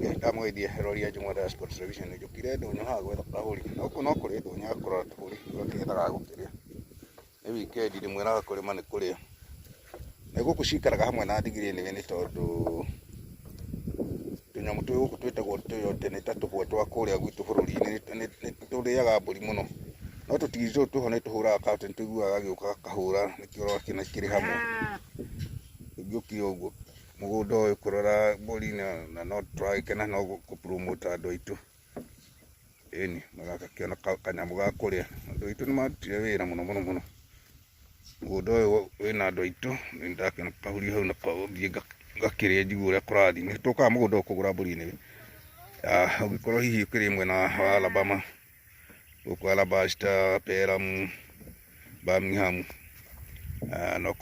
ndamwethie rori ya Jung'wa Diaspora Television njukire ndunyo haha gwetha kahuri no kuri ndunya akora tuhuri gakethaga gukiria ni weekend ni mwiraga kurima ni kuria ni guku cikaraga hamwe na ndigiri ni tondu tunyamu twi guku twitagwo tuyote ni tatuhwo twa kuria gwitu bururi ni turiaga mburi muno no tutigico tuho ni tuhuraga kaunti ni tuiguaga giuka kahura ni kioro kina kiri hamwe ngukio uguo mugunda uyu kurora mburi na no turagikena no gupromote andu aitu ini magakakiona kanyamu ga kuria andu aitu ni marutire wira muno mugunda uyu wina andu aitu ni ndakena kahuri hau na kathie ngakiria njigue uria kurathi ni tukaga mugunda uyu kugura mburi ni ungikorwo hihi ukiri mwena wa Alabama guku Alabasta Pelham Birmingham no